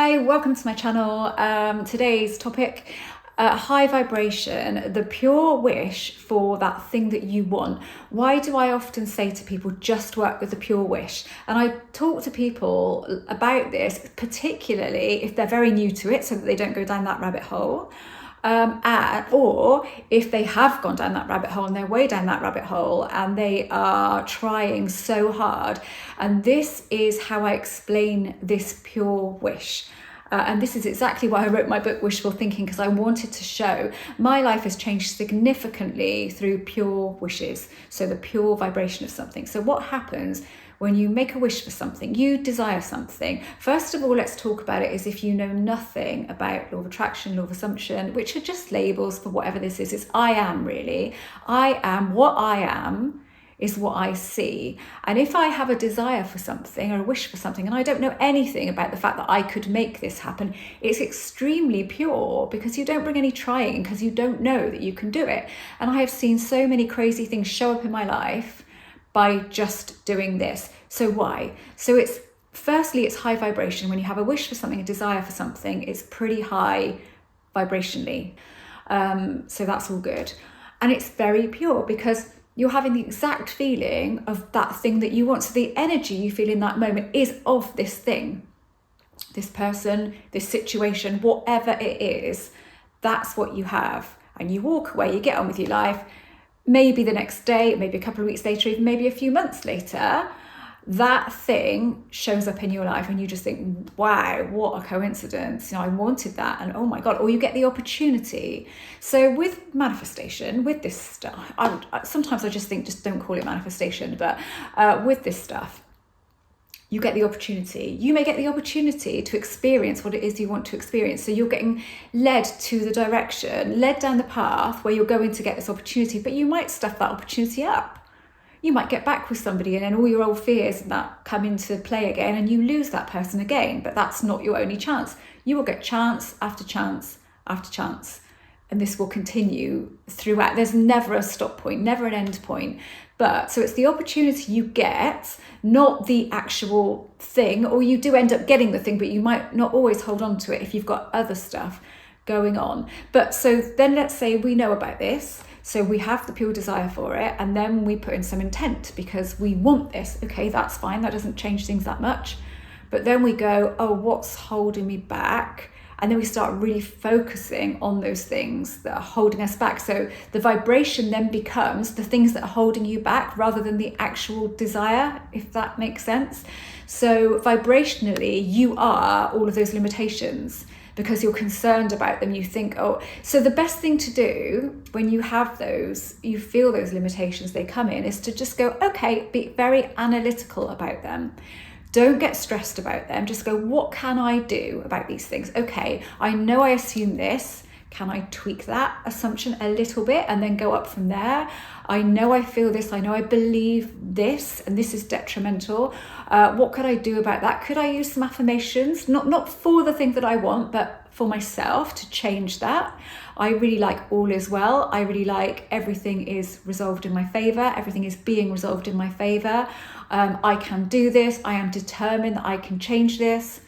Hi, welcome to my channel. Today's topic, high vibration, the pure wish for that thing that you want. Why do I often say to people, just work with the pure wish? And I talk to people about this, particularly if they're very new to it, so that they don't go down that rabbit hole. Or if they have gone down that rabbit hole and they're way down that rabbit hole and they are trying so hard. And this is how I explain this pure wish. And this is exactly why I wrote my book, Wishful Thinking, because I wanted to show my life has changed significantly through pure wishes. So the pure vibration of something. So what happens when you make a wish for something, you desire something? First of all, let's talk about it as if you know nothing about law of attraction, law of assumption, which are just labels for whatever this is. It's I am, really. I am what I am is what I see. And if I have a desire for something or a wish for something, and I don't know anything about the fact that I could make this happen, it's extremely pure because you don't bring any trying, because you don't know that you can do it. And I have seen so many crazy things show up in my life by just doing this. So why? So it's firstly, it's high vibration. When you have a wish for something, a desire for something, it's pretty high vibrationally. So that's all good. And it's very pure because you're having the exact feeling of that thing that you want. So the energy you feel in that moment is of this thing, this person, this situation, whatever it is, that's what you have. And you walk away, you get on with your life. Maybe the next day, maybe a couple of weeks later, even maybe a few months later, that thing shows up in your life and you just think, wow, what a coincidence. I wanted that, and oh my God, or you get the opportunity. So with manifestation, with this stuff, sometimes I just think, just don't call it manifestation, but with this stuff, you get the opportunity. You may get the opportunity to experience what it is you want to experience. So you're getting led to the direction, led down the path where you're going to get this opportunity, but you might stuff that opportunity up. You might get back with somebody and then all your old fears and that come into play again and you lose that person again, but that's not your only chance. You will get chance after chance after chance. And this will continue throughout. There's never a stop point, never an end point. But so it's the opportunity you get, not the actual thing, or you do end up getting the thing, but you might not always hold on to it if you've got other stuff going on. But so then let's say we know about this. So we have the pure desire for it, and then we put in some intent because we want this. Okay, that's fine. That doesn't change things that much. But then we go, oh, what's holding me back? And then we start really focusing on those things that are holding us back. So the vibration then becomes the things that are holding you back rather than the actual desire, if that makes sense. So vibrationally, you are all of those limitations because you're concerned about them. You think, oh, so the best thing to do when you have those, you feel those limitations, they come in, is to just go, okay, be very analytical about them. Don't get stressed about them. Just go, what can I do about these things? Okay, I know I assume this. Can I tweak that assumption a little bit and then go up from there? I know I feel this. I know I believe this, and this is detrimental. What could I do about that? Could I use some affirmations? Not for the thing that I want, but for myself to change that. I really like all is well. I really like everything is resolved in my favor. Everything is being resolved in my favor. I can do this. I am determined that I can change this.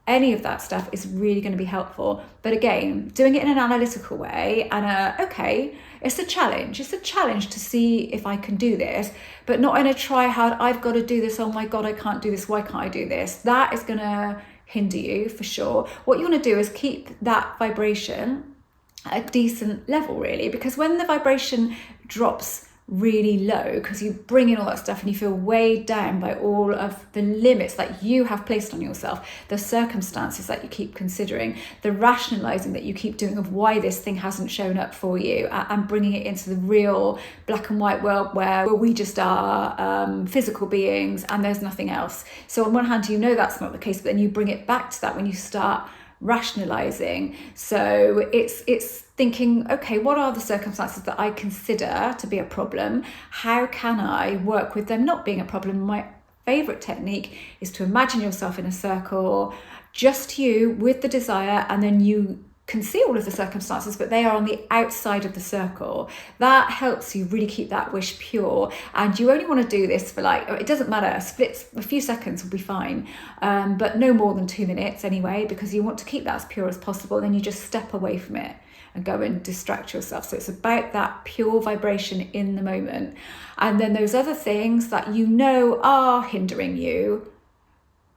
Any of that stuff is really going to be helpful. But again, doing it in an analytical way and okay, it's a challenge. It's a challenge to see if I can do this, but not in a try hard, I've got to do this. Oh my God, I can't do this. Why can't I do this? That is going to hinder you for sure. What you want to do is keep that vibration at a decent level, really, because when the vibration drops really low, because you bring in all that stuff and you feel weighed down by all of the limits that you have placed on yourself, the circumstances that you keep considering, the rationalizing that you keep doing of why this thing hasn't shown up for you, and bringing it into the real black and white world where we just are physical beings and there's nothing else. So on one hand, you know that's not the case, but then you bring it back to that when you start rationalizing. So it's thinking, okay, what are the circumstances that I consider to be a problem? How can I work with them not being a problem? My favorite technique is to imagine yourself in a circle, just you with the desire, and then you can see all of the circumstances, but they are on the outside of the circle. That helps you really keep that wish pure. And you only want to do this for like, it doesn't matter, a few seconds will be fine, but no more than 2 minutes anyway, because you want to keep that as pure as possible. Then you just step away from it and go and distract yourself. So it's about that pure vibration in the moment. And then those other things that you know are hindering you,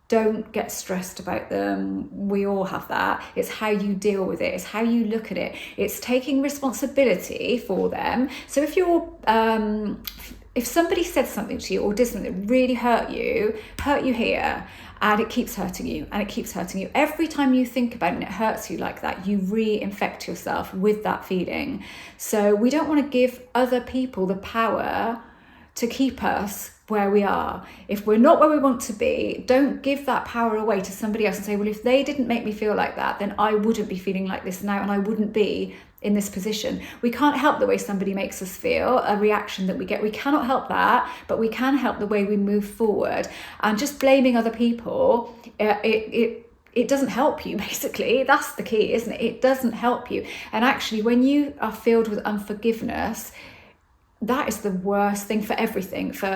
don't get stressed about them. We all have that. It's how you deal with it. It's how you look at it. It's taking responsibility for them. So if somebody said something to you or did something that really hurt you here, and it keeps hurting you and it keeps hurting you, every time you think about it and it hurts you like that, you reinfect yourself with that feeling. So we don't want to give other people the power to keep us where we are. If we're not where we want to be, don't give that power away to somebody else and say, well, if they didn't make me feel like that, then I wouldn't be feeling like this now and I wouldn't be in this position. We can't help the way somebody makes us feel, a reaction that we get. We cannot help that, but we can help the way we move forward. And just blaming other people, it doesn't help you, basically. That's the key, isn't it? It doesn't help you. And actually, when you are filled with unforgiveness, that is the worst thing for everything, for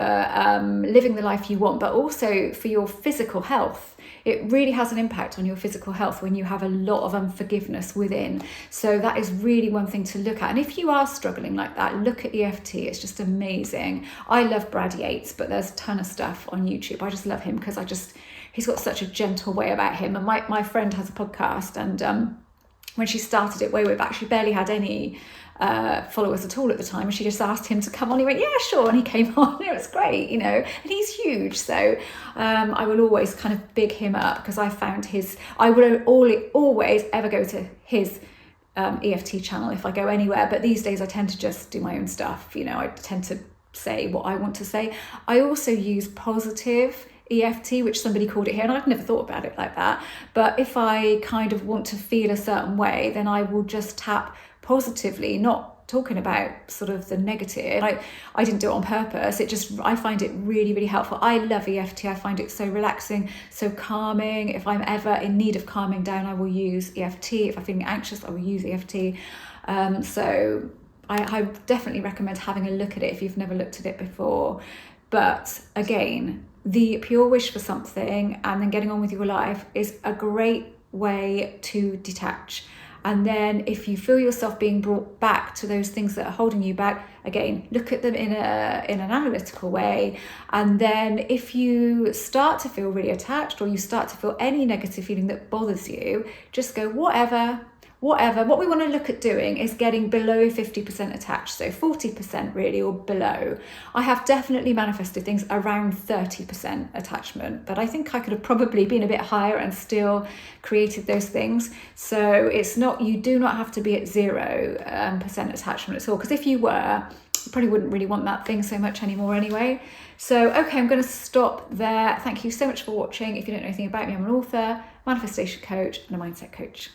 living the life you want, but also for your physical health. It really has an impact on your physical health when you have a lot of unforgiveness within. So that is really one thing to look at. And if you are struggling like that, look at EFT. It's just amazing. I love Brad Yates, but there's a ton of stuff on YouTube. I just love him because he's got such a gentle way about him. And my friend has a podcast, and when she started it way back, she barely had any followers at all at the time, and she just asked him to come on. He went, yeah, sure, and he came on. It was great, and he's huge, so I will always kind of big him up, because I found I will always ever go to his EFT channel if I go anywhere, but these days I tend to just do my own stuff. I tend to say what I want to say. I also use positive EFT, which somebody called it here, and I've never thought about it like that, but if I kind of want to feel a certain way, then I will just tap positively, not talking about sort of the negative. I didn't do it on purpose. I find it really, really helpful. I love EFT. I find it so relaxing, so calming. If I'm ever in need of calming down, I will use EFT. If I'm feeling anxious, I will use EFT. So I definitely recommend having a look at it if you've never looked at it before. But again, the pure wish for something and then getting on with your life is a great way to detach. And then if you feel yourself being brought back to those things that are holding you back, again, look at them in an analytical way. And then if you start to feel really attached, or you start to feel any negative feeling that bothers you, just go, whatever. What we want to look at doing is getting below 50% attached, so 40% really, or below. I have definitely manifested things around 30% attachment, but I think I could have probably been a bit higher and still created those things. So you do not have to be at 0% attachment at all, because if you were, you probably wouldn't really want that thing so much anymore anyway. So, okay, I'm going to stop there. Thank you so much for watching. If you don't know anything about me, I'm an author, manifestation coach, and a mindset coach.